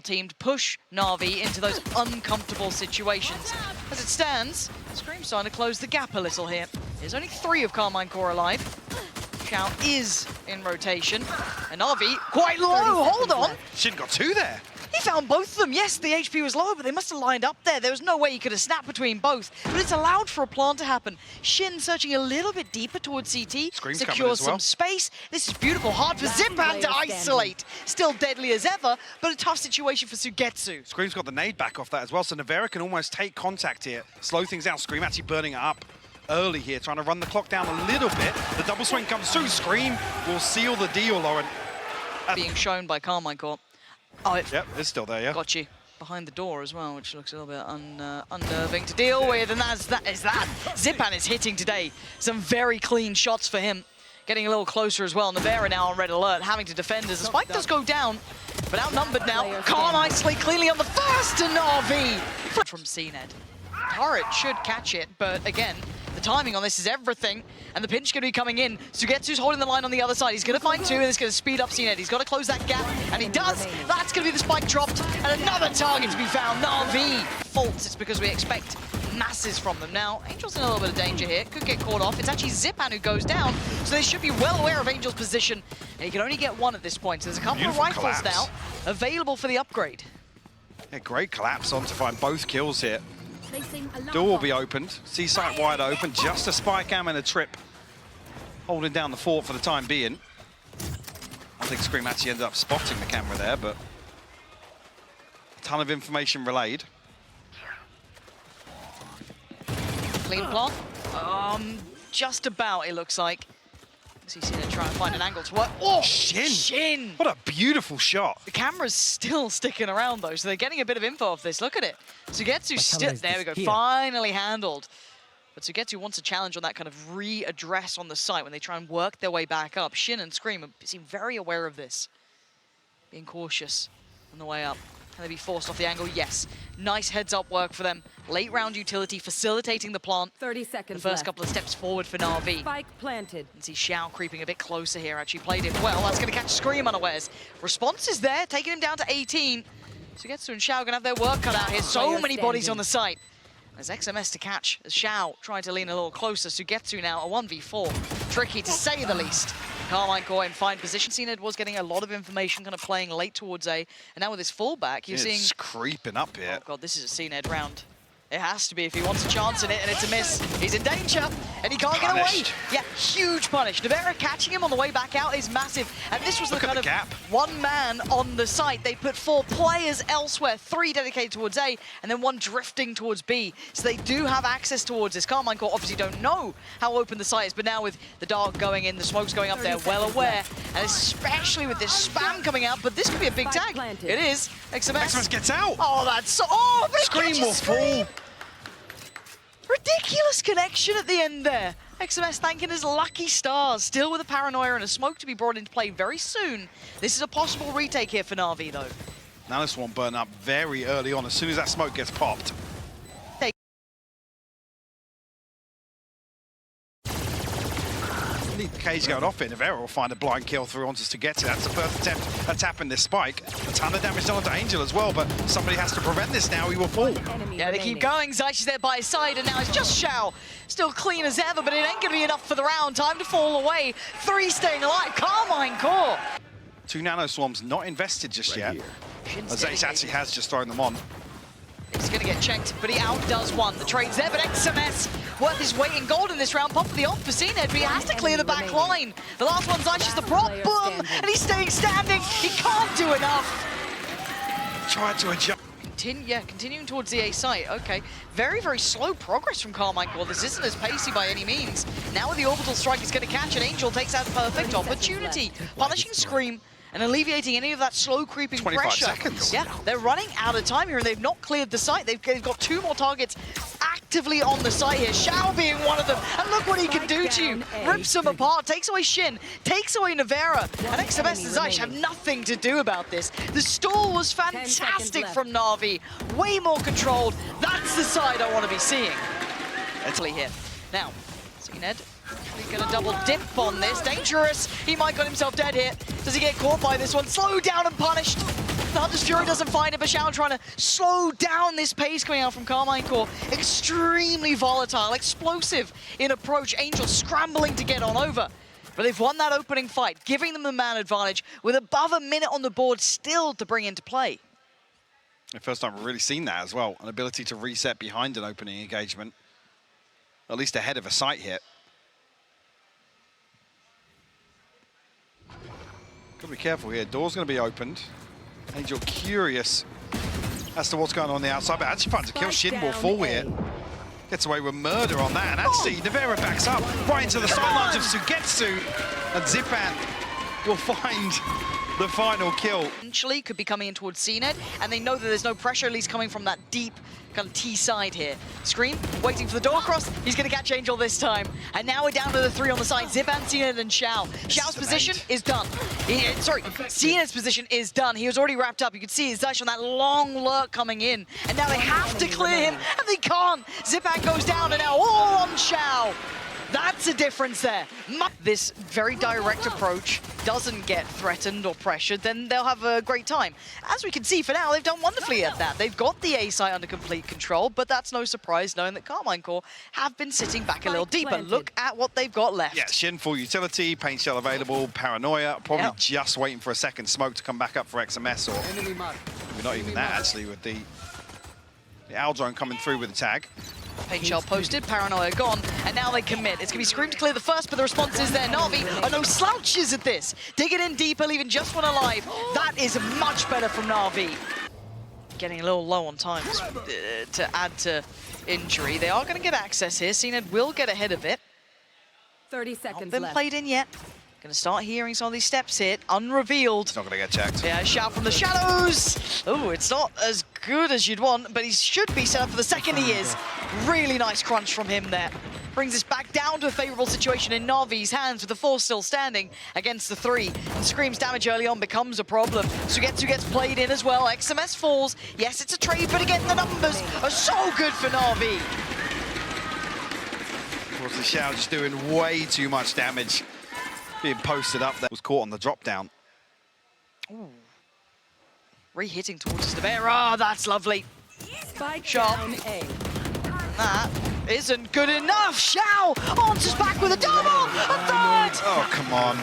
team to push Navi into those uncomfortable situations. As it stands, Scream's starting to close the gap a little here. There's only 3 of Carmine Corp alive. Shao is in rotation. And Navi, quite low, hold on! Shin got 2 there. He found both of them. Yes, the HP was low, but they must have lined up there. There was no way he could have snapped between both. But it's allowed for a plant to happen. Shin searching a little bit deeper towards CT. Scream's secures some space. This is beautiful. Hard for Zyppan to isolate. Still deadly as ever, but a tough situation for SUYGETSU. Scream's got the nade back off that as well, so Nivera can almost take contact here. Slow things down. Scream actually burning it up early here, trying to run the clock down a little bit. The double swing comes through. Scream will seal the deal, Lauren. Being shown by Carmine Corp. Oh, yep, it's still there, yeah. Got you behind the door as well, which looks a little bit unnerving to deal with, and that is that. Zyppan is hitting today. Some very clean shots for him. Getting a little closer as well. Nivera now on red alert, having to defend as the spike does go down, but outnumbered now. Can't isolate cleanly on the first, and Navi from cNed. Turret should catch it, but again, the timing on this is everything, and the pinch going to be coming in. SUYGETSU's holding the line on the other side. He's going to find 2, and it's going to speed up cNed. He's got to close that gap, and he does. That's going to be the spike dropped, and another target to be found. Navi faults. It's because we expect masses from them. Now, Angel's in a little bit of danger here. Could get caught off. It's actually Zyppan who goes down, so they should be well aware of Angel's position, and he can only get 1 at this point. So there's a couple of rifles now available for the upgrade. Yeah, great collapse on to find both kills here. Door will be opened. C site wide open. Just a spike am and a trip. Holding down the fort for the time being. I think Scream actually ended up spotting the camera there, but a ton of information relayed. Clean plant. Just about, it looks like. He's going to try and find an angle to work. Oh, Shin! What a beautiful shot. The camera's still sticking around, though, so they're getting a bit of info of this. Look at it. SUYGETSU still... There we go. Here. Finally handled. But SUYGETSU wants a challenge on that kind of readdress on the site when they try and work their way back up. Shin and Scream seem very aware of this. Being cautious on the way up. Can they be forced off the angle? Yes. Nice heads-up work for them. Late round utility facilitating the plant. 30 seconds The first left. couple of steps forward for Navi. Spike planted. And see Shao creeping a bit closer here. Actually played it well. That's going to catch Scream unawares. Response is there, taking him down to 18. SUYGETSU and Shao going to have their work cut out here. So many bodies on the site. There's XMS to catch as Shao tried to lean a little closer. SUYGETSU now a 1v4. Tricky to say the least. Carmine Corp in fine position. cNed was getting a lot of information, kind of playing late towards A. And now with his fullback, you're seeing... It's creeping up here. Oh god, this is a cNed round. It has to be if he wants a chance in it, and it's a miss. He's in danger, and he can't get away. Yeah, huge punish. Nivera catching him on the way back out is massive. And this was the kind of one man on the site. They put 4 players elsewhere, 3 dedicated towards A, and then 1 drifting towards B. So they do have access towards this. Carmine Corp obviously don't know how open the site is, but now with the dark going in, the smoke's going up, they're well aware. And especially with this spam coming out, but this could be a big tag. It is. XMS gets out. Oh, that's so... Oh, Scream will fall. Ridiculous connection at the end there. XMS thanking his lucky stars. Still with a paranoia and a smoke to be brought into play very soon. This is a possible retake here for Navi, though. Now this one burn up very early on, as soon as that smoke gets popped. The cage going off in. Nivera will find a blind kill through onto SUYGETSU. That's the first attempt at tapping this spike. A ton of damage done onto Angel as well, but somebody has to prevent this now. He will fall. Yeah, they keep going. Zyppan's there by his side, and now it's just Shao. Still clean as ever, but it ain't going to be enough for the round. Time to fall away. 3 staying alive. Carmine Corp. 2 nano swarms not invested just yet. Ace actually has just thrown them on. He's going to get checked, but he outdoes 1. The trade's there, but XMS worth his weight in gold in this round. Pop for the off for cNed, but he has to clear the back line. The last one's Zyppan's the prop, boom, and he's staying standing. He can't do enough. Tried to adjust. Continuing towards the A site. Okay, very, very slow progress from Carmine Corp. This isn't as pacey by any means. Now with the orbital strike, he's going to catch it. Angel takes out the perfect opportunity, punishing Scream and alleviating any of that slow creeping 25 pressure. seconds. Yeah, they're running out of time here, and they've not cleared the site. They've got 2 more targets actively on the site here. Shao being one of them, and look what he can do to you. Rips them apart, takes away Shin, takes away Nivera, and XMS and Zyppan have nothing to do about this. The stall was fantastic from Navi, way more controlled. That's the side I want to be seeing. Italy here. Now, cNed. He's going to double dip on this. Dangerous. He might got himself dead here. Does he get caught by this one? Slowed down and punished. The Hunter's Fury doesn't find it, but Shao trying to slow down this pace coming out from Carmine Corp. Extremely volatile, explosive in approach. Angel scrambling to get on over. But they've won that opening fight, giving them the man advantage with above a minute on the board still to bring into play. The first time we've really seen that as well, an ability to reset behind an opening engagement, at least ahead of a site hit. Got to be careful here. Door's going to be opened. Angel curious as to what's going on the outside, but actually finds a kill. Shin will fall here. Gets away with murder on that, and actually Nivera backs up right into the sidelines of SUYGETSU, and Zyppan will find the final kill. Potentially could be coming in towards cNed, and they know that there's no pressure, at least coming from that deep kind of T side here. Scream, waiting for the door cross. He's going to catch Angel this time. And now we're down to the 3 on the side. Zyppan, cNed, and Shao. Shao's position is done. cNed's position is done. He was already wrapped up. You could see his dash on that long lurk coming in. And now they have to clear him, and they can't. Zyppan goes down, and now all on Shao. That's a difference there. This very direct approach doesn't get threatened or pressured, then they'll have a great time. As we can see for now, they've done wonderfully at that. They've got the A site under complete control, but that's no surprise knowing that Carmine Corp have been sitting back a little deeper. Look at what they've got left. Yeah, Shin full utility, paint shell available, paranoia, probably just waiting for a second smoke to come back up for XMS, or maybe not even that actually, with the Owl drone coming through with the tag. Paint shell posted, paranoia gone, and now they commit. It's going to be Scream to clear the first, but the response is there. Navi are no slouches at this. Digging in deeper, leaving just one alive. That is much better from Navi. Getting a little low on time to add to injury. They are going to get access here. cNed will get ahead of it. 30 seconds Not been left. played in yet. Going to start hearing some of these steps here, unrevealed. It's not going to get checked. Yeah, shout from the shadows. Oh, it's not as good as you'd want, but he should be set up for the second he is. Really nice crunch from him there. Brings us back down to a favorable situation in Navi's hands with the 4 still standing against the 3. And Scream's damage early on becomes a problem. SUYGETSU gets played in as well. XMS falls. Yes, it's a trade, but again, the numbers are so good for Navi. Of course, the Shao just doing way too much damage. Being posted up there. Was caught on the drop down. Ooh. Re-hitting towards Nivera. That's lovely. Spike Shao. down A. That isn't good enough. Shao answers back with a double. A third. Oh, come on.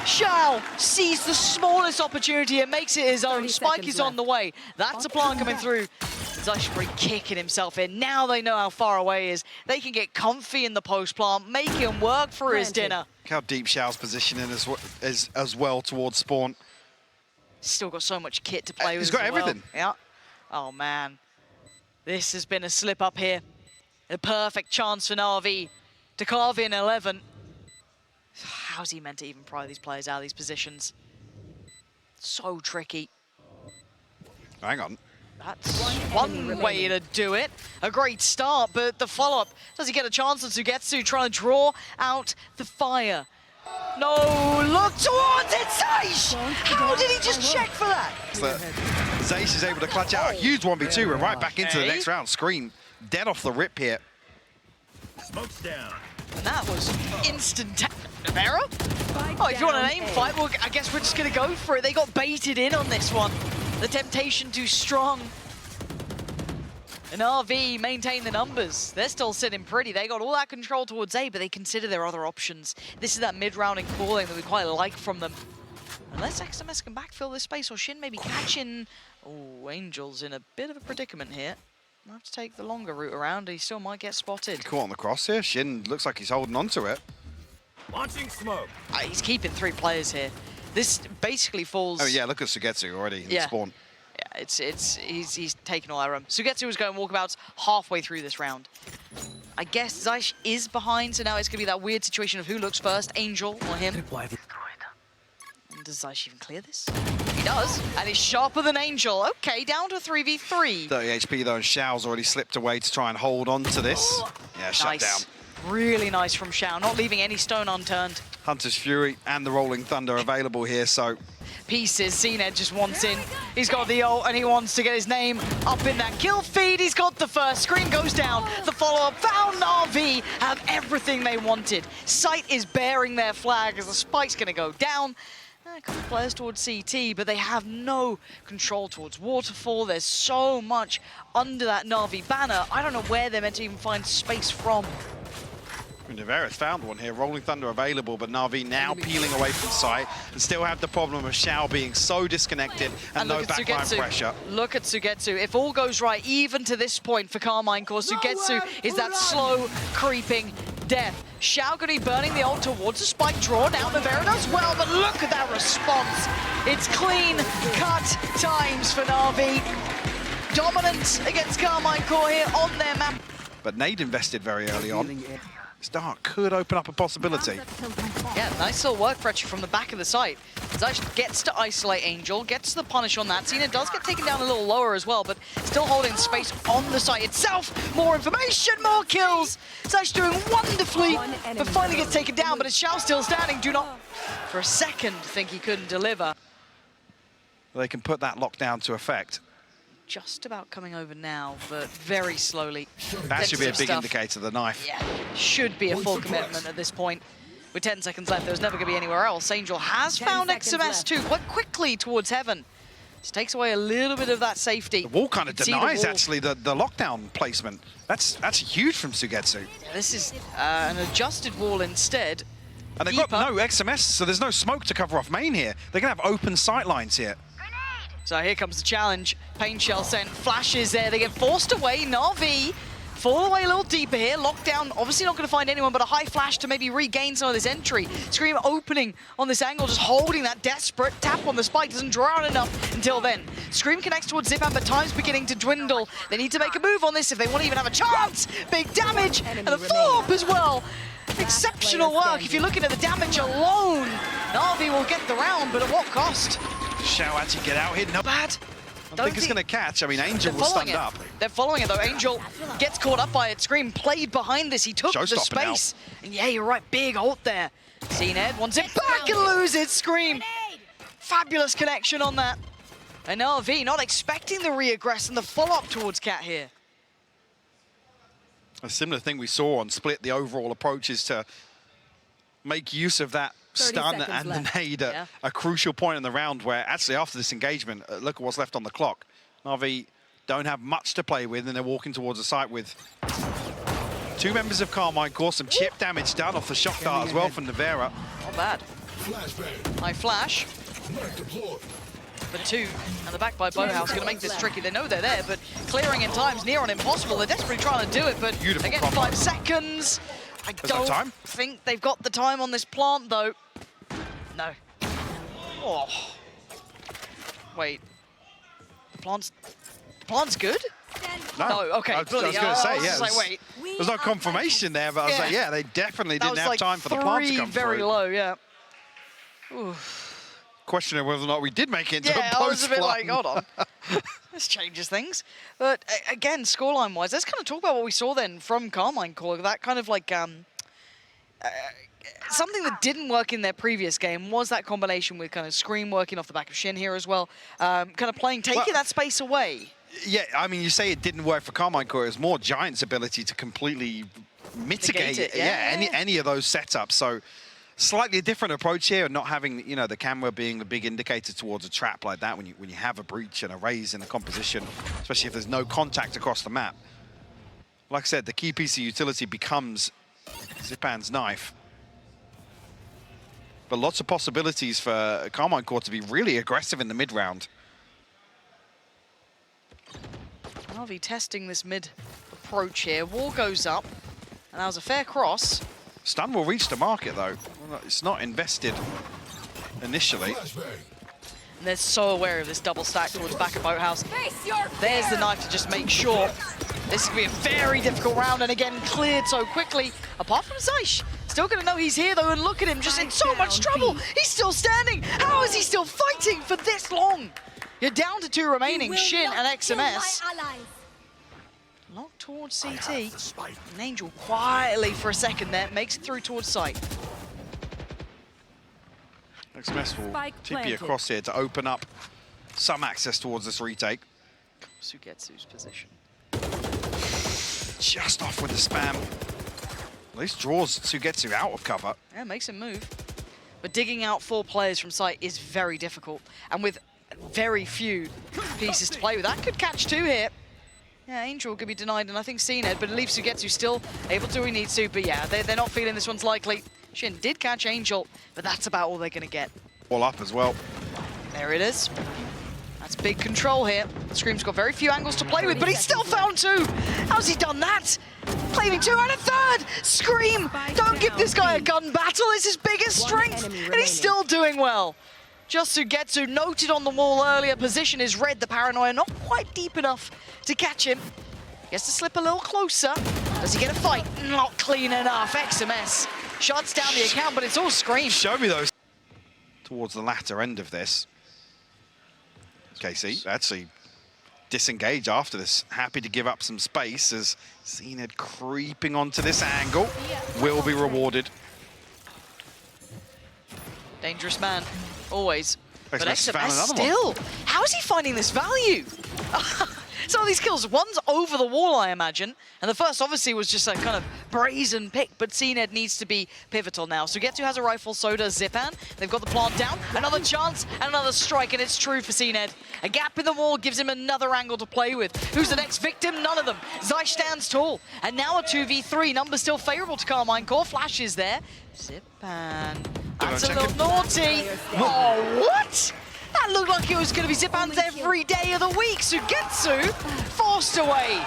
Shao sees the smallest opportunity and makes it his own. Spike is on the way. That's a plant coming through. Zyppan kicking himself in. Now they know how far away he is. They can get comfy in the post plant, make him work for his dinner. Look how deep Shao's positioning as well towards spawn. Still got so much kit to play with. He's got everything. Yeah. Oh man, this has been a slip up here. A perfect chance for Navi to carve in 11. How's he meant to even pry these players out of these positions? So tricky. Hang on. That's one way to do it. A great start, but the follow-up, does he get a chance on SUYGETSU trying to draw out the fire? No, look towards it, Zeish! How did he just check for that? Zeish is able to clutch out a huge 1v2 and right back into the next round. Scream dead off the rip here. Smoke's down. And that was instant. Nivera? Oh, if you want an aim fight, well, I guess we're just going to go for it. They got baited in on this one. The temptation too strong. And RV maintain the numbers. They're still sitting pretty. They got all that control towards A, but they consider their other options. This is that mid-rounding calling that we quite like from them. Unless XMS can backfill this space, or Shin maybe catching... Oh, Angel's in a bit of a predicament here. I'll have to take the longer route around. He still might get spotted. Caught on the cross here. Shin looks like he's holding on to it. Launching smoke. He's keeping 3 players here. This basically falls... Oh yeah, look at SUYGETSU already in the spawn. Yeah, he's taken all our room. SUYGETSU was going walkabouts halfway through this round. I guess Zeish is behind, so now it's going to be that weird situation of who looks first, Angel or him. And does Zeish even clear this? He does, and he's sharper than Angel. Okay, down to 3v3. 30 HP though, and Shao's already slipped away to try and hold on to this. Yeah, shut down. Really nice from Shao, not leaving any stone unturned. Hunter's Fury and the Rolling Thunder available here, so... Pieces, cNed just wants in. He's got the ult and he wants to get his name up in that kill feed. He's got the first. Screen goes down. The follow-up found RV. Have everything they wanted. Sight is bearing their flag as the spike's going to go down. A couple of players towards CT, but they have no control towards Waterfall. There's so much under that Navi banner. I don't know where they're meant to even find space from. Nivera's found one here. Rolling Thunder available, but Navi now peeling away from sight and still have the problem of Shao being so disconnected and no backline pressure. Look at SUYGETSU. If all goes right, even to this point for Carmine Corp, SUYGETSU is that slow, creeping death. Shao going to be burning the ult towards the spike draw. Now Nivera does well, but look at that response. It's clean cut times for Navi. Dominant against Carmine Corp here on their map. But Nade invested very early on. Start could open up a possibility. Yeah, nice little work pressure from the back of the site. Zyppan gets to isolate Angel, gets the punish on that. cNed does get taken down a little lower as well, but still holding space on the site itself. More information, more kills. Zyppan doing wonderfully, but finally gets taken down, but it's Shao still standing. Do not, for a second, think he couldn't deliver. They can put that lockdown to effect. Just about coming over now, but very slowly. That should be a big indicator, the knife. Yeah, should be a full commitment at this point. With 10 seconds left, there's never going to be anywhere else. Angel has found XMS2 quite quickly towards Heaven. This takes away a little bit of that safety. The wall kind of denies, actually, the lockdown placement. That's huge from SUYGETSU. Yeah, this is an adjusted wall instead. And they've got no XMS, so there's no smoke to cover off main here. They're going to have open sight lines here. So here comes the challenge. Pain Shell sent flashes there. They get forced away. Navi fall away a little deeper here. Lockdown, obviously not going to find anyone, but a high flash to maybe regain some of this entry. Scream opening on this angle, just holding that desperate tap on the spike. Doesn't draw out enough until then. Scream connects towards Zyppan, but time's beginning to dwindle. They need to make a move on this if they want to even have a chance. Big damage, and the follow-up as well. Exceptional work. If you're looking at the damage alone, Navi will get the round, but at what cost? Shao actually get out here. No bad. I don't think it's going to catch. I mean, Angel was stunned up. They're following it, though. Angel gets caught up by it. Scream played behind this. He took the space. And yeah, you're right. Big ult there. cNed wants it back and loses. Scream. Fabulous connection on that. And Navi not expecting the re-aggress and the follow-up towards Cat here. A similar thing we saw on Split. The overall approach is to make use of that stun and the nade at a crucial point in the round where actually after this engagement, look at what's left on the clock. Navi don't have much to play with and they're walking towards the site with two members of Carmine Corp. Some chip damage done off the shock dart as well from Nivera. Not bad. High flash. For two, and the back by Bowhouse going to make this tricky. They know they're there, but clearing in time's near on impossible. They're desperately trying to do it, but beautiful again, 5 seconds. I don't think they've got the time on this plant, though. No. Oh. Wait. The plant's good? No, okay. I was going to say, yeah. Like, wait. There's no confirmation there, but I was like, yeah, they definitely didn't have time for the plant to come through. Very low, yeah. Ooh. Questioning whether or not we did make it into a post. I was a bit like, hold on. This changes things. But again, scoreline-wise, let's kind of talk about what we saw then from Carmine Corp. That kind of like something that didn't work in their previous game was that combination with kind of Scream working off the back of Shin here as well. Kind of taking that space away. Yeah, I mean, you say it didn't work for Carmine Corp. It was more Giant's ability to completely mitigate it. Yeah, any of those setups. So slightly different approach here, and not having, you know, the camera being a big indicator towards a trap like that when you have a breach and a raise in a composition, especially if there's no contact across the map. Like I said, the key piece of utility becomes Zyppan's knife. But lots of possibilities for Carmine Corp to be really aggressive in the mid-round. Navi testing this mid approach here. Wall goes up, and that was a fair cross. Stun will reach the market, though. Well, it's not invested initially. And they're so aware of this double stack towards back of Boathouse. There's the knife to just make sure. This is going to be a very difficult round, and again, cleared so quickly. Apart from Zyppan, still going to know he's here, though, and look at him, just in so much trouble. He's still standing. How is he still fighting for this long? You're down to 2 remaining, Shin and XMS. Locked towards CT. And Angel quietly for a second there, makes it through towards site. XMS will TP across here to open up some access towards this retake. SUYGETSU's position. Just off with the spam. At least draws SUYGETSU out of cover. Yeah, makes him move. but digging out 4 players from site is very difficult. And with very few pieces to play with, that could catch 2 here. Yeah, Angel could be denied, and I think cNed, but it leaves SUYGETSU still able to do what he needs to. But yeah, they're not feeling this one's likely. Shin did catch Angel, but that's about all they're going to get. All up as well. There it is. That's big control here. Scream's got very few angles to play with, but he's still found 2. How's he done that? Claiming 2 and a 3rd! Scream! Don't give this guy a gun battle, it's his biggest strength, and he's still doing well. Just SUYGETSU noted on the wall earlier, position is red, the paranoia not quite deep enough to catch him. He has to slip a little closer. Does he get a fight? Not clean enough. XMS shuts down the account, but it's all Scream. Show me those. Towards the latter end of this. KC actually disengaged after this. Happy to give up some space as cNed creeping onto this angle. Will be rewarded. Dangerous man, always. But XMS found still, how is he finding this value? Some of these kills, one's over the wall, I imagine, and the first obviously was just a kind of brazen pick, but cNed needs to be pivotal now. SUYGETSU has a rifle, so does Zyppan. They've got the plant down, another chance, and another strike, and it's true for cNed. A gap in the wall gives him another angle to play with. Who's the next victim? None of them. Zyppan stands tall, and now a 2v3. Numbers still favorable to Carmine Corp. Flash is there. Zyppan. That's a little naughty. Oh, what? That looked like it was going to be Zyppan's every day of the week. SUYGETSU forced away.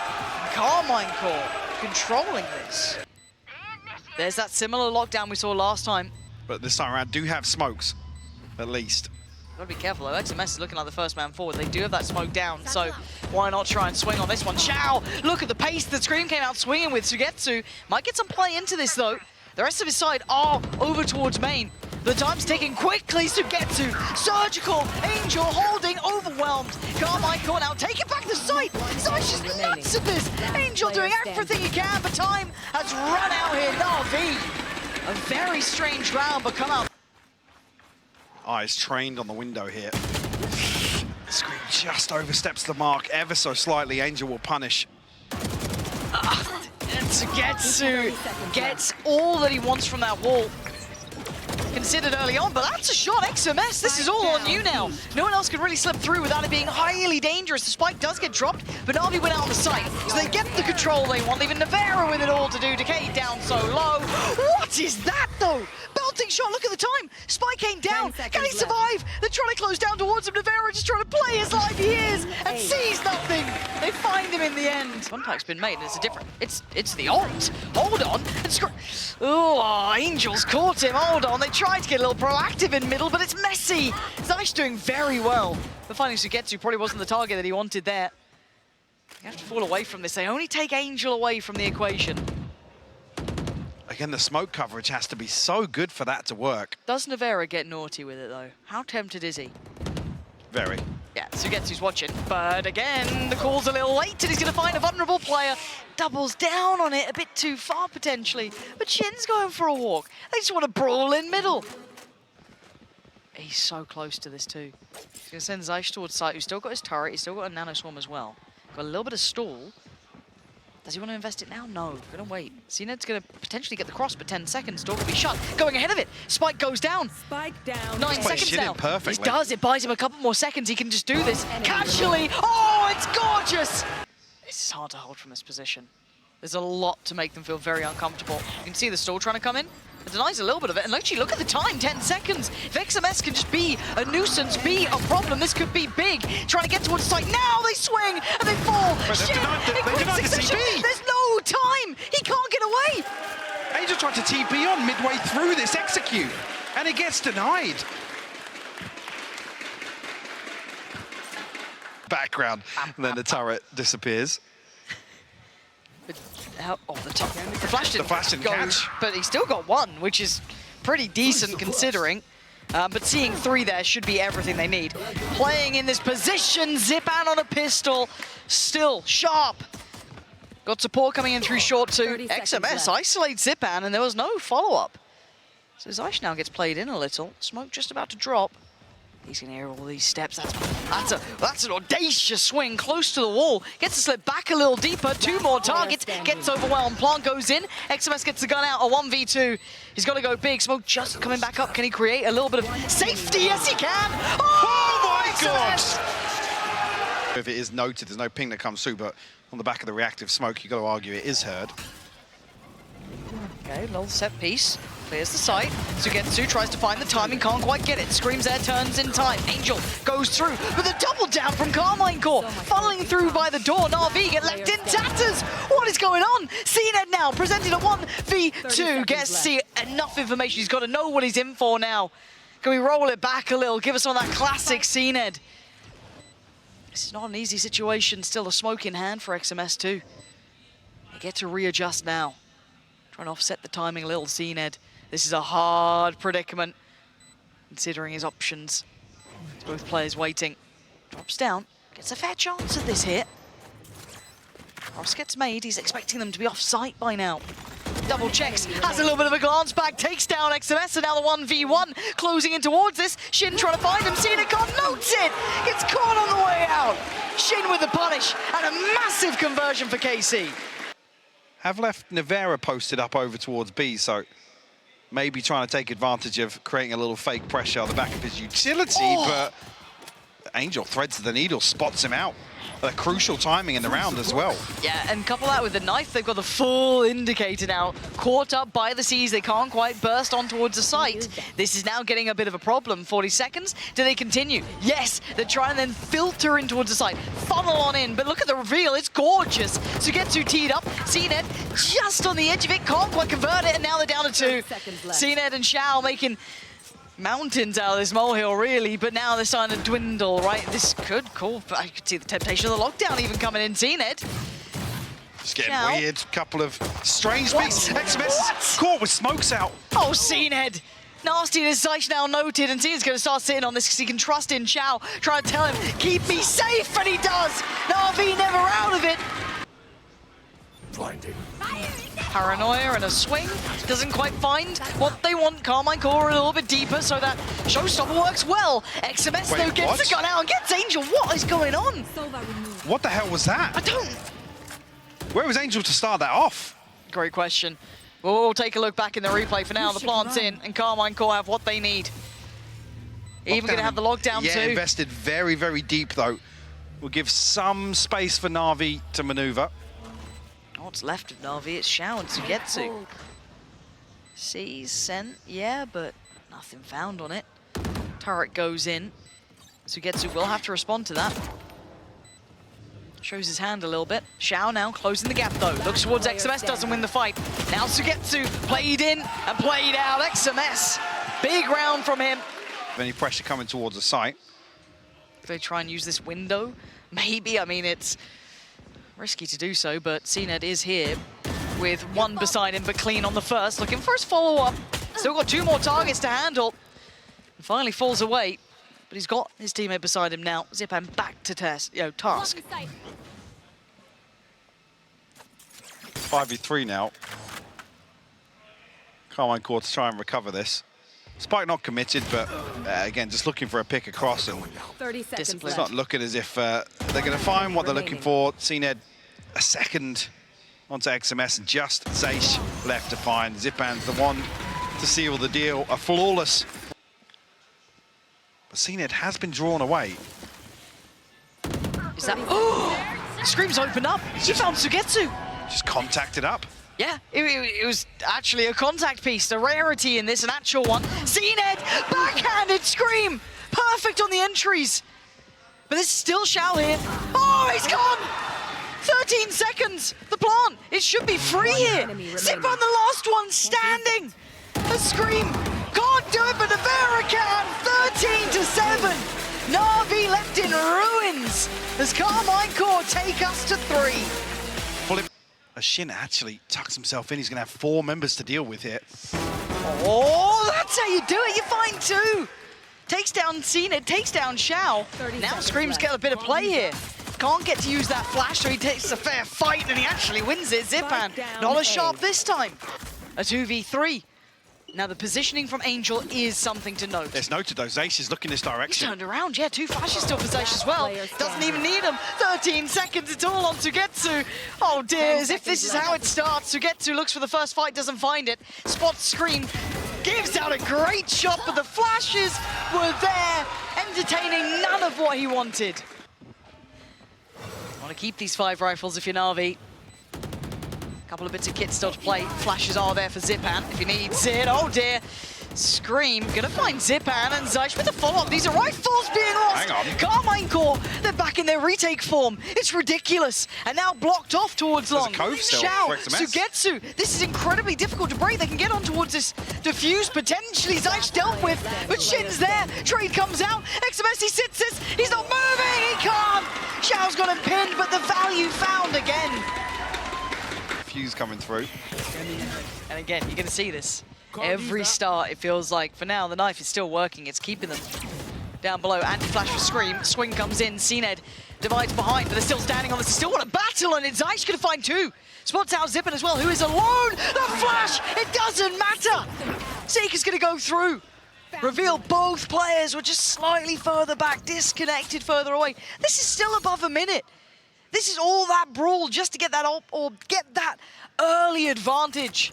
Carmine Corp controlling this. There's that similar lockdown we saw last time. But this time around do have smokes, at least. Gotta be careful though. XMS is looking like the first man forward. They do have that smoke down, so why not try and swing on this one? Shao, look at the pace that Scream came out swinging with. SUYGETSU might get some play into this though. The rest of his side are over towards main. The time's ticking quickly. SUYGETSU, surgical, Angel holding, overwhelmed. Carmine Corp now taking back the site. Zysh is nuts at this. Angel doing everything he can, but time has run out here. Navi, a very strange round, but come out. Eyes trained on the window here. Scream just oversteps the mark ever so slightly. Angel will punish. And SUYGETSU gets all that he wants from that wall. Considered early on, but that's a shot. XMS, this is all on you now. No one else can really slip through without it being highly dangerous. The spike does get dropped, but Navi went out on the site, so they get the control they want, leaving Nivera with it all to do. Decay down so low. What is that, though? Belting shot, look at the time. Spike ain't down. Can he survive? They're trying to close down towards him. Nivera just trying to play his life. He is, and sees nothing. They find him in the end. Contact's been made, and it's a different... It's the ult. Hold on. And oh, Angel's caught him. Hold on. They tried to get a little proactive in middle, but it's messy. Zysh doing very well. But finding SUYGETSU probably wasn't the target that he wanted there. You have to fall away from this. They only take Angel away from the equation. Again, the smoke coverage has to be so good for that to work. Does Nivera get naughty with it, though? How tempted is he? Very. Yeah, SUYGETSU's watching, but again, the call's a little late, and he's going to find a vulnerable player. Doubles down on it a bit too far, potentially. But Shin's going for a walk. They just want to brawl in middle. He's so close to this, too. He's going to send Zysh towards site, who's still got his turret. He's still got a nano swarm as well. Got a little bit of stall. Does he want to invest it now? No, gonna wait. cNed's gonna potentially get the cross, but 10 seconds. Door will be shut. Going ahead of it. Spike goes down. Spike down. 9 seconds now. Perfectly. He does. It buys him a couple more seconds. He can just do this casually. Oh, it's gorgeous. This is hard to hold from this position. There's a lot to make them feel very uncomfortable. You can see the stall trying to come in. It denies a little bit of it, and actually look at the time, 10 seconds. If XMS can just be a nuisance, be a problem, this could be big. Trying to get towards the site, now they swing, and they fall. Shit, in quick succession. There's no time, he can't get away. Angel tried to TP on midway through this execute, and it gets denied. Background, and then the turret disappears. The flash didn't go, catch. but he still got one, which is pretty decent considering. But seeing 3 there should be everything they need. Playing in this position, Zyppan on a pistol, still sharp. Got support coming in through short too. XMS isolates Zyppan, and there was no follow-up. So Zysh now gets played in a little. Smoke just about to drop. He's gonna hear all these steps. That's an audacious swing, close to the wall. Gets to slip back a little deeper. 2 more targets. Gets overwhelmed. Plant goes in. XMS gets the gun out. A 1v2. He's got to go big. Smoke just coming back up. Can he create a little bit of safety? Yes, he can. Oh my God! XMS! If it is noted, there's no ping that comes through, but on the back of the reactive smoke, you've got to argue it is heard. Okay, little set piece. Clears the site. SUYGETSU tries to find the timing, can't quite get it. Screams there, turns in time. Angel goes through with a double down from Carmine Corp. Funneling through by the door. Navi get left in tatters. What is going on? cNed now presented a 1v2. Gets to see enough information. He's got to know what he's in for now. Can we roll it back a little? Give us some of that classic cNed. This is not an easy situation. Still a smoke in hand for XMS too. They get to readjust now. Trying to offset the timing a little, cNed. This is a hard predicament, considering his options. It's both players waiting. Drops down, gets a fair chance at this hit. Cross gets made, he's expecting them to be off site by now. Double checks, has a little bit of a glance back, takes down XMS, and now the 1v1 closing in towards this. Shin trying to find him, cNed can't note it! Gets caught on the way out. Shin with the punish, and a massive conversion for KC. Have left Nivera posted up over towards B, so maybe trying to take advantage of creating a little fake pressure on the back of his utility, but Angel threads the needle, spots him out. A crucial timing in the round as well. Yeah, and couple that with the knife, they've got the full indicator now. Caught up by the seas, they can't quite burst on towards the site. This is now getting a bit of a problem. 40 seconds, do they continue? Yes, they try and then filter in towards the site. Funnel on in, but look at the reveal, it's gorgeous. SUYGETSU teed up, cNed just on the edge of it, can't quite convert it, and now they're down to 2. cNed and Shao making mountains out of this molehill, really, but now they're starting to dwindle, right? This could call, I could see the temptation of the lockdown even coming in. cNed. It's getting Shao. weird. Couple of strange beats. XMS caught with smokes out. Oh, cNed. Nasty decisive now noted, and cNed's going to start sitting on this because he can trust in Shao. Try to tell him, keep me safe, and he does. Navi never out of it. Blinded. Paranoia and a swing. Doesn't quite find what they want. Carmine Corp a little bit deeper, so that showstopper works well. XMS, though, gets the gun out and gets Angel. What is going on? What the hell was that? I don't... Where was Angel to start that off? Great question. We'll take a look back in the replay. For now, the plant's in, and Carmine Corp have what they need. Even going to have the lockdown yeah, too. Invested very, very deep, though. Will give some space for Navi to maneuver. What's left of Navi? It's Shao and SUYGETSU. Sees, sent, yeah, but nothing found on it. Turret goes in. SUYGETSU will have to respond to that. Shows his hand a little bit. Shao now closing the gap though. Looks towards XMS, doesn't win the fight. Now SUYGETSU played in and played out. XMS, big round from him. Any pressure coming towards the site. If they try and use this window, maybe. I mean, it's risky to do so, but cNed is here with one beside him, but clean on the first, looking for his follow-up. Still got 2 more targets to handle. And finally falls away, but he's got his teammate beside him now. Zyppan back to task. 5v3 now. Carmine Corp to try and recover this. Spike not committed, but again, just looking for a pick across, and 30 seconds Discipline. it's left. not looking as if they're going to find what they're looking for. cNed a second onto XMS, and just Zaysh left to find. Zyppan's the one to seal the deal. A flawless. But cNed has been drawn away. Is that... Oh! Scream's opened up. He found SUYGETSU. Just contacted up. Yeah, it was actually a contact piece, the rarity in this, an actual one. cNed, backhanded Scream, perfect on the entries. But there's still Shao here. Oh, he's gone! 13 seconds, the plant, it should be free here. Zyppan, the last one, standing. A Scream, can't do it, but Nivera can, 13-7. Navi left in ruins as Carmine Corp take us to 3. Shin actually tucks himself in. He's going to have 4 members to deal with here. Oh, that's how you do it. You find 2. Takes down cNed, takes down Shao. Now Scream's got a bit of play here. Can't get to use that flash, so he takes a fair fight, and he actually wins it. Zyppan, not as sharp this time. A 2v3. Now, the positioning from Angel is something to note. It's noted though, Zaysh is looking this He's direction. turned around, yeah, 2 flashes still for Zaysh as well. Doesn't even need them. 13 seconds, it's all on SUYGETSU. Oh dear, as if this is how it starts. SUYGETSU looks for the first fight, doesn't find it. Spots screen, gives out a great shot, but the flashes were there, entertaining none of what he wanted. Want to keep these 5 rifles if you're Navi. Couple of bits of kit still to play. Flashes are there for Zyppan if he needs it. Oh dear. Scream, gonna find Zyppan and Zyppan with a follow-up. These are rifles being lost. Hang on. Carmine Corp, they're back in their retake form. It's ridiculous. And now blocked off towards There's a long. cove still Shao, for XMS. SUYGETSU, this is incredibly difficult to break. They can get on towards this diffuse, potentially Zyppan dealt with, but Shin's there. Trade comes out. XMS, he sits this. He's not moving, he can't. Shao's got him pinned, but the value found again. Fuse coming through. And again, you're going to see this. Every start, it feels like, for now, the knife is still working. It's keeping them down below. Anti-flash for Scream. Swing comes in. cNed divides behind, but they're still standing on this. They still want a battle, and it's Zyppan going to find 2. Spots out Zyppan as well, who is alone. The flash, it doesn't matter. Seeker's going to go through. Reveal both players were just slightly further back, disconnected further away. This is still above a minute. This is all that brawl just to get that up or get that early advantage.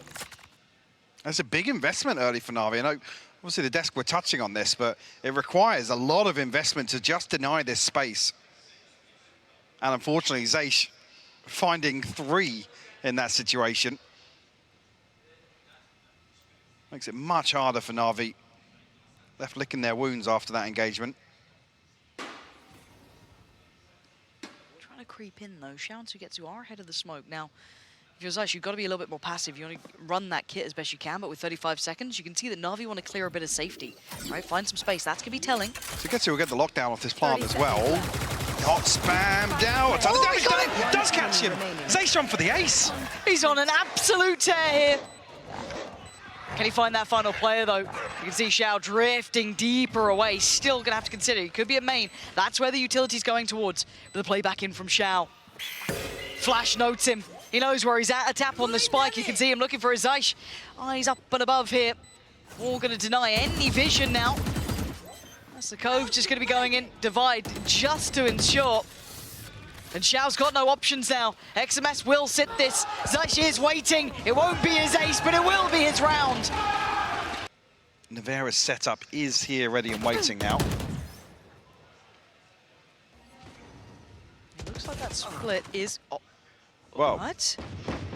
That's a big investment early for Navi. I know, obviously, the desk we're touching on this, but it requires a lot of investment to just deny this space. And unfortunately, Zaysh finding 3 in that situation makes it much harder for Navi. Left licking their wounds after that engagement. Trying to creep in though. Shao and SUYGETSU are ahead of the smoke. Now, if you're Zyppan, you've got to be a little bit more passive. You want to run that kit as best you can, but with 35 seconds, you can see that Navi want to clear a bit of safety. Right, find some space. That's going to be telling. SUYGETSU will get the lockdown off this plant as well. Got spammed out. Oh, He's done it. Does catch him. Zaysh on for the ace. He's on an absolute tear here. Can he find that final player, though? You can see Shao drifting deeper away. Still going to have to consider. He could be at main. That's where the utility's going towards. But the play back in from Shao. Flash notes him. He knows where he's at. A tap on the spike. You can see him looking for his Zyppan. Eyes up and above here. All going to deny any vision now. That's the cove just going to be going in. Divide just to ensure. And Shao's got no options now. XMS will sit this. Zyppan is waiting. It won't be his ace, but it will be his round. Nivera's setup is here, ready and waiting now. It looks like that split is... Oh, Well, what?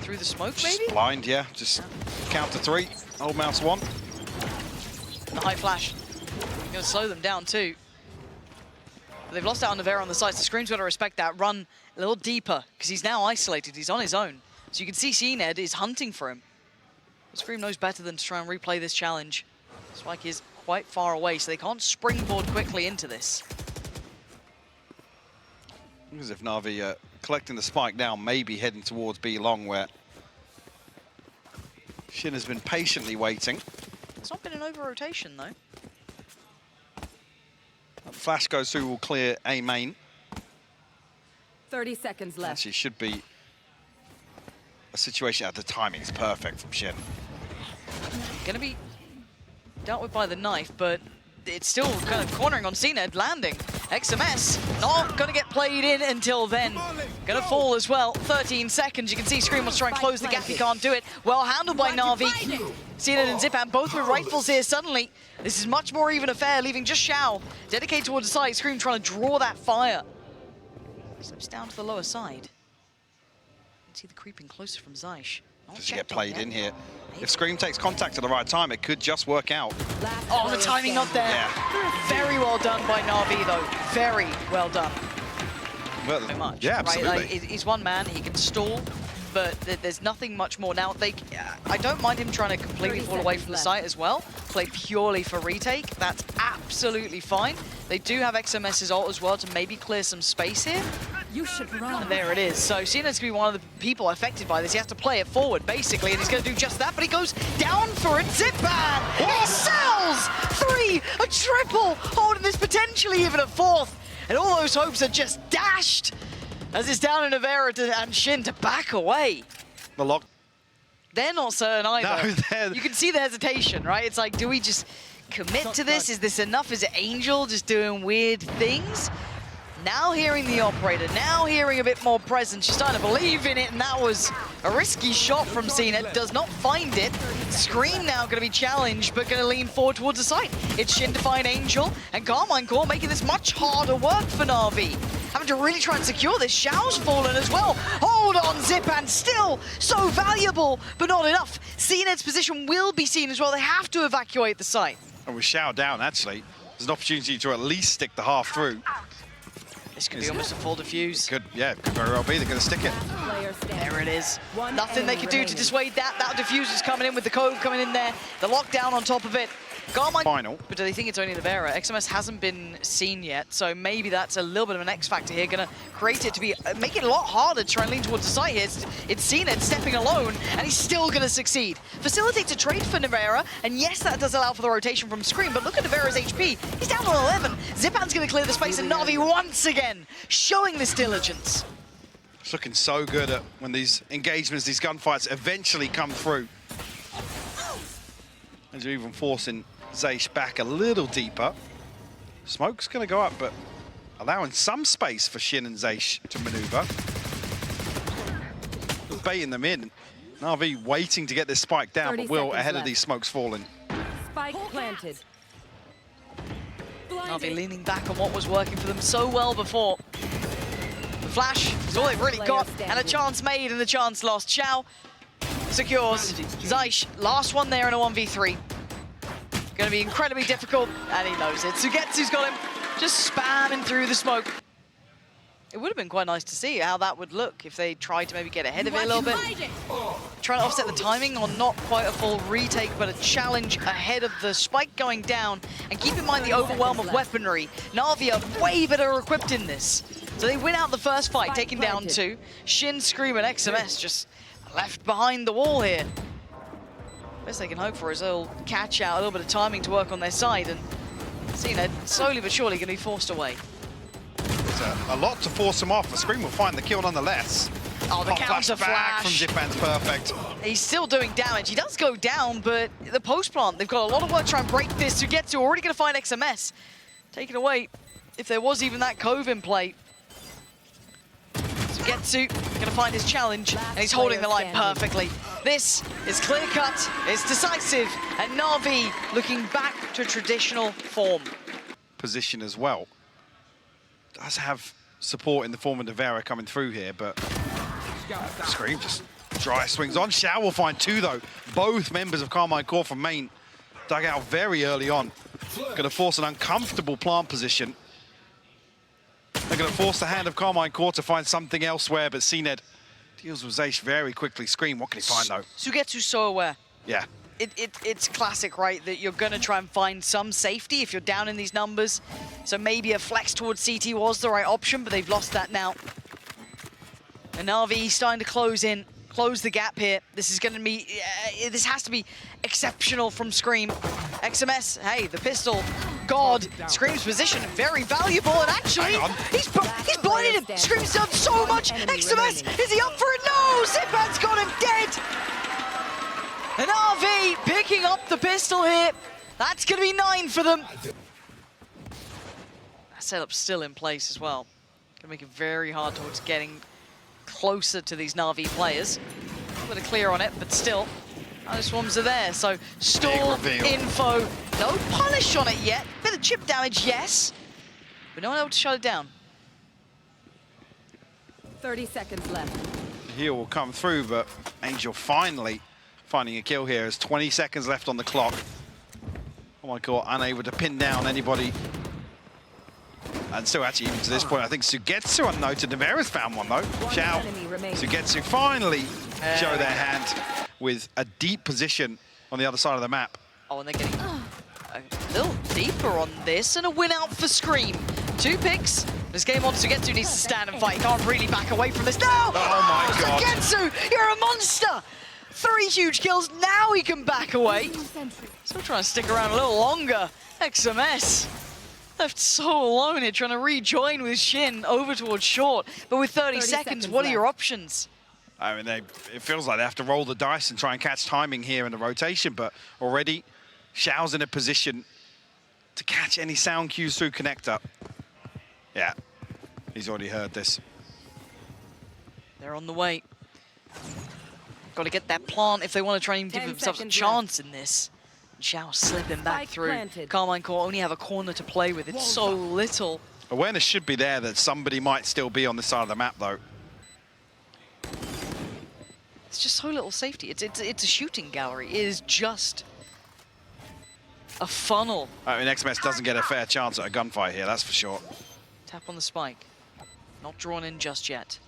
Through the smoke, just maybe? blind, yeah. Just count to 3. Old mouse 1. The high flash. Going to slow them down, too. But they've lost out on Nivera on the sides. The Scream's got to respect that. Run a little deeper, because he's now isolated. He's on his own. So you can see cNed is hunting for him. But Scream knows better than to try and replay this challenge. Spike is quite far away, so they can't springboard quickly into this. As if Navi collecting the spike now, maybe heading towards B long, where Shin has been patiently waiting. It's not been an over-rotation, though. Flash goes through, will clear A main. 30 seconds left. Actually, should be a situation at the timing is perfect from Shin. Going to be dealt with by the knife, but it's still kind of cornering on cNed, landing. XMS not going to get played in until then. Going to fall as well. 13 seconds. You can see Scream wants to try and close the gap. He can't do it. Well handled by Navi. cNed and Zyppan both with rifles here suddenly. This is much more even affair, leaving just Shao dedicated towards the side. Scream trying to draw that fire. Slips down to the lower side. You can see the creeping closer from Zyppan. Does he get played in here? If Scream takes contact at the right time, it could just work out. Oh, the timing not there. Yeah. Very well done by Navi, though. Very well done. But, So much. yeah, absolutely. Right? Like, he's one man, he can stall, but there's nothing much more. Now, I don't mind him trying to completely fall away from the site as well. Play purely for retake. That's absolutely fine. They do have XMS's ult as well to maybe clear some space here. You should run. And there it is. So cNed's going to be one of the people affected by this. He has to play it forward, basically, and he's going to do just that, but he goes down for it. Zyppan! He sells! 3! A triple! Holding this potentially even a 4th. And all those hopes are just dashed as it's down in Nivera and Shin to back away. The lock They're not certain either. No, you can see the hesitation, right? It's like, do we just commit to this? Is this enough? Is it Angel just doing weird things? Now hearing the operator, now hearing a bit more presence, she's starting to believe in it, and that was a risky shot from cNed. Does not find it. Scream now going to be challenged, but going to lean forward towards the site. It's Shin to find Angel, and Carmine Corp making this much harder work for Navi. Having to really try and secure this. Shao's fallen as well. Hold on, Zyppan, still so valuable, but not enough. cNed's position will be seen as well. They have to evacuate the site. And with Shao down, actually, there's an opportunity to at least stick the half through. This could be almost a full defuse. Could very well be. They're going to stick it. There it is. Nothing they could do to dissuade that. That diffuse is coming in with the code coming in there. The lockdown on top of it. Carmine. Final. But do they think it's only Nivera? XMS hasn't been seen yet, so maybe that's a little bit of an X factor here. Gonna create it to be, make it a lot harder to try and lean towards the site here. It's cNed stepping alone, and he's still gonna succeed. Facilitates a trade for Nivera, and yes, that does allow for the rotation from Scream, but look at Nivera's HP. He's down on 11. Zyppan's gonna clear the space, and Navi once again showing this diligence. It's looking so good at when these engagements, these gunfights eventually come through. As you're even forcing Zaysh back a little deeper. Smoke's going to go up, but allowing some space for Shin and Zaysh to maneuver. Baiting them in. Navi waiting to get this spike down, but Will ahead of these smokes falling. Spike planted. Navi leaning back on what was working for them so well before. The flash is all they've really got, and a chance made and the chance lost. Shao secures Zysh, last one there in a 1v3. Going to be incredibly difficult, and he knows it. SUYGETSU's got him just spamming through the smoke. It would have been quite nice to see how that would look if they tried to maybe get ahead of it a little bit. Trying to offset the timing on not quite a full retake, but a challenge ahead of the spike going down. And keep in mind the overwhelm of weaponry. Navi are way better equipped in this. So they win out the first fight, taking down 2. Shin, Scream, and XMS just left behind the wall here. Best they can hope for is they'll catch out a little bit of timing to work on their side, and cNed slowly but surely going to be forced away. There's a lot to force them off. The Scream will find the kill nonetheless. Oh, the counter back flash. from Zyppan's perfect. He's still doing damage. He does go down, but the post plant, they've got a lot of work to try and break this. SUYGETSU already going to find XMS. Taken away, if there was even that cove in play. SUYGETSU going to find his challenge, and he's holding the line perfectly. This is clear cut, it's decisive, and Navi looking back to traditional form. Position as well. Does have support in the form of Nivera coming through here, but Scream just dry swings on. Shao will find 2 though. Both members of Carmine Corp from main dug out very early on. Going to force an uncomfortable plant position. They're going to force the hand of Carmine Corp to find something elsewhere, but cNed deals with Zaysh very quickly. Scream, what can he find though? SUYGETSU's so aware. Yeah. It's classic, right? That you're going to try and find some safety if you're down in these numbers. So maybe a flex towards CT was the right option, but they've lost that now. And Navi starting to close the gap here. This is going to be, this has to be exceptional from Scream. XMS, hey, the pistol, God. Scream's position, very valuable, and actually, he's blinded him. Scream's done so much. XMS, is he up for it? No, Zyppan's got him dead. And RV picking up the pistol here. That's going to be 9 for them. That setup's still in place as well. Going to make it very hard towards getting closer to these Navi players. A bit of clear on it, but still, other swarms are there. So stall info, no punish on it yet. Bit of chip damage, yes, but no one able to shut it down. 30 seconds left. The heal will come through, but Angel finally finding a kill here. There's 20 seconds left on the clock. Oh my God, unable to pin down anybody. And still actually, even to this point, I think SUYGETSU unnoted. Nivera's found one though. Shao, SUYGETSU finally show their hand with a deep position on the other side of the map. Oh, and they're getting a little deeper on this, and a win out for Scream. 2 picks. This game on, SUYGETSU needs to stand and fight. He can't really back away from this. No! Oh my God. SUYGETSU, you're a monster! 3 huge kills, now he can back away. Still trying to stick around a little longer. XMS left so alone here, trying to rejoin with Shin over towards short. But with 30 seconds, what are your options? I mean, it feels like they have to roll the dice and try and catch timing here in the rotation, but already Shao's in a position to catch any sound cues through connector. Yeah, he's already heard this. They're on the way. Got to get that plant if they want to try and give 10 themselves a seconds chance in this. Shao slipping back Spike through. planted. Carmine Corp only have a corner to play with. It's so little. Awareness should be there that somebody might still be on this side of the map, though. It's just so little safety. It's a shooting gallery. It is just a funnel. I mean, XMS doesn't get a fair chance at a gunfight here, that's for sure. Tap on the spike. Not drawn in just yet.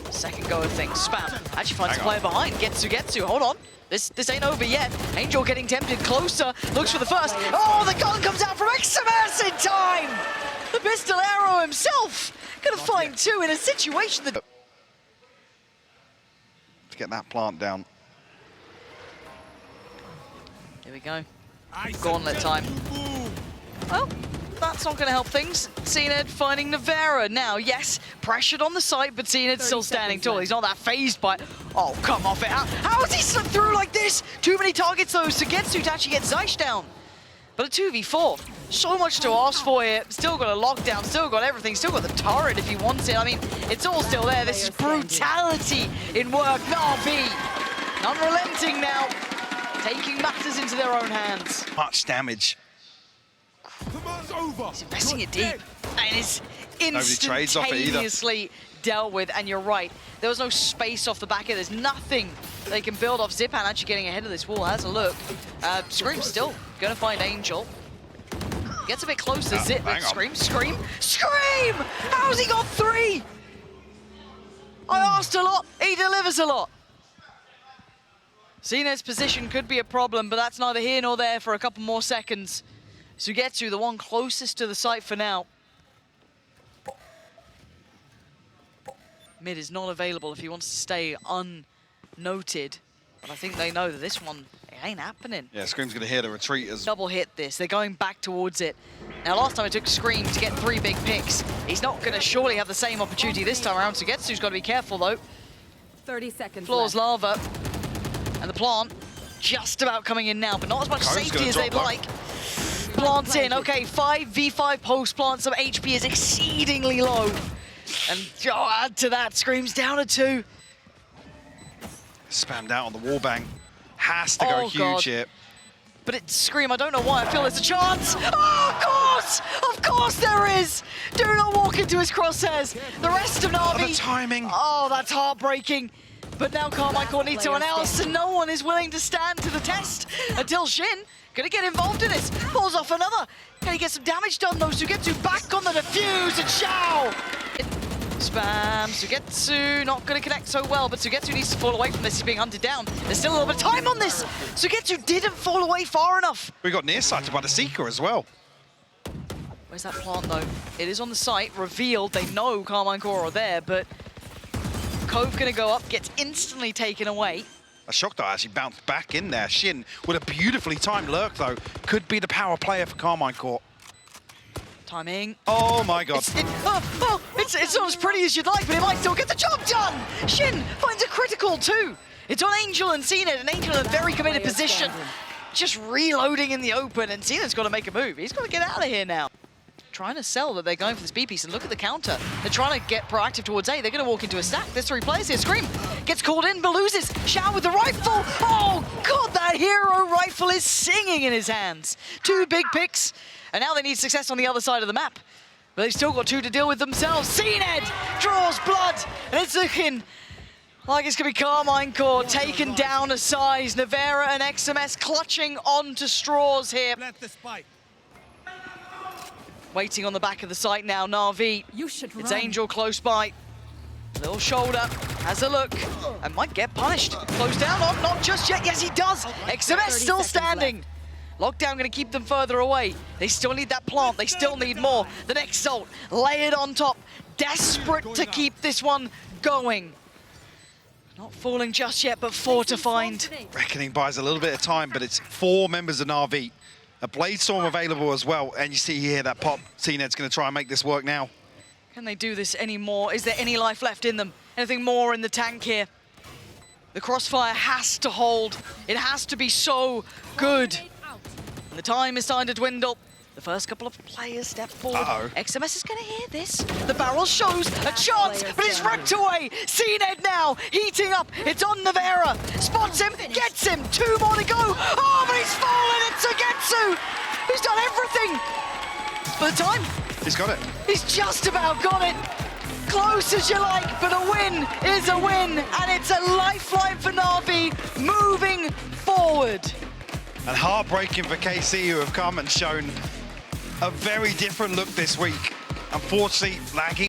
Second go of things. Spam. Actually finds a player behind. Ytdailyvalorant. Hold on. This ain't over yet. Angel getting tempted closer. Looks for the first. Oh, the gun comes out from XMS in time! The pistolero himself gonna find two in a situation that... To get that plant down. Here we go. Gauntlet time. Well, that's not going to help things. cNed finding Nivera now. Yes, pressured on the site, but cNed's still standing tall. He's not that phased by... Oh, come off it. How has he slipped through like this? Too many targets, though, SUYGETSU to actually get Zyppan down. But a 2v4. So much to ask for here. Still got a lockdown, still got everything, still got the turret if he wants it. I mean, it's all still there. This is brutality in work. Navi, unrelenting now. Taking matters into their own hands. Much damage. He's investing it deep, and it's Nobody trades off it either. instantaneously dealt with, and you're right. There was no space off the back of it. There's nothing they can build off. Zyppan actually getting ahead of this wall. Has a look. Scream's still going to find Angel. Gets a bit closer. Scream. How's he got three? I asked a lot. He delivers a lot. cNed's position could be a problem, but that's neither here nor there for a couple more seconds. SUYGETSU, the one closest to the site for now. Mid is not available if he wants to stay unnoted. But I think they know that this one, it ain't happening. Yeah, Scream's going to hear the retreat as... Double hit this. They're going back towards it. Now, last time it took Scream to get 3 big picks. He's not going to surely have the same opportunity this time around. SUYGETSU's got to be careful, though. 30 seconds Floor's left. lava. And the plant just about coming in now, but not as much safety as they'd like. Plant in. Okay, 5v5 post plant. Some HP is exceedingly low. And add to that, Scream's down to 2. Spammed out on the wallbang. Has to go huge here. But it's Scream, I don't know why. I feel there's a chance. Oh, of course there is. Do not walk into his crosshairs. The rest of Navi. Oh, the timing. Oh, that's heartbreaking. But now Carmine Corp needs someone else, and no one is willing to stand to the test until Shin gonna get involved in this. Pulls off another. Can he get some damage done though? SUYGETSU back on the defuse, and Shao. Spam, SUYGETSU not gonna connect so well, but SUYGETSU needs to fall away from this. He's being hunted down. There's still a little bit of time on this. SUYGETSU didn't fall away far enough. We got nearsighted by the Seeker as well. Where's that plant though? It is on the site, revealed. They know Carmine Corp are there, but Cove gonna go up, gets instantly taken away. A shock that actually bounced back in there. Shin with a beautifully timed lurk though. Could be the power player for Carmine Corp. Timing. Oh my god. It's not as pretty as you'd like, but it might still get the job done. Shin finds a critical too. It's on Angel and cNed, and Angel in a very committed position. Just reloading in the open, and cNed's got to make a move. He's got to get out of here now. Trying to sell that they're going for this B piece, and look at the counter. They're trying to get proactive towards A. They're going to walk into a stack. There's 3 players here. Scream gets called in, but loses. Shao with the rifle. Oh god, that hero rifle is singing in his hands. 2 big picks, and now they need success on the other side of the map. But they've still got 2 to deal with themselves. cNed draws blood, and it's looking like it's going to be Carmine Corp taken down a size. Nivera and XMS clutching onto straws here. Waiting on the back of the site now, Navi. It's Angel close by. Little shoulder, has a look, and might get punished. Close down on, not just yet. Yes, he does. XMS still standing. Lockdown going to keep them further away. They still need that plant. They still need more. The next ult, layered on top. Desperate to keep this one going. Not falling just yet, but 4 to find. Reckoning buys a little bit of time, but it's 4 members of Navi. A Blade Storm available as well, and you see here that pop. cNed's going to try and make this work now. Can they do this anymore? Is there any life left in them? Anything more in the tank here? The crossfire has to hold. It has to be so good. And the time is starting to dwindle. The first couple of players step forward. XMS is going to hear this. The barrel shows a chance, but it's ripped away. cNed now heating up. It's on Nivera. Spots him, gets him. 2 more to go. Oh, but he's fallen. It's SUYGETSU, who's done everything for the time. He's got it. He's just about got it. Close as you like, but a win is a win. And it's a lifeline for Navi moving forward. And heartbreaking for KC, who have come and shown a very different look this week. Unfortunately, lagging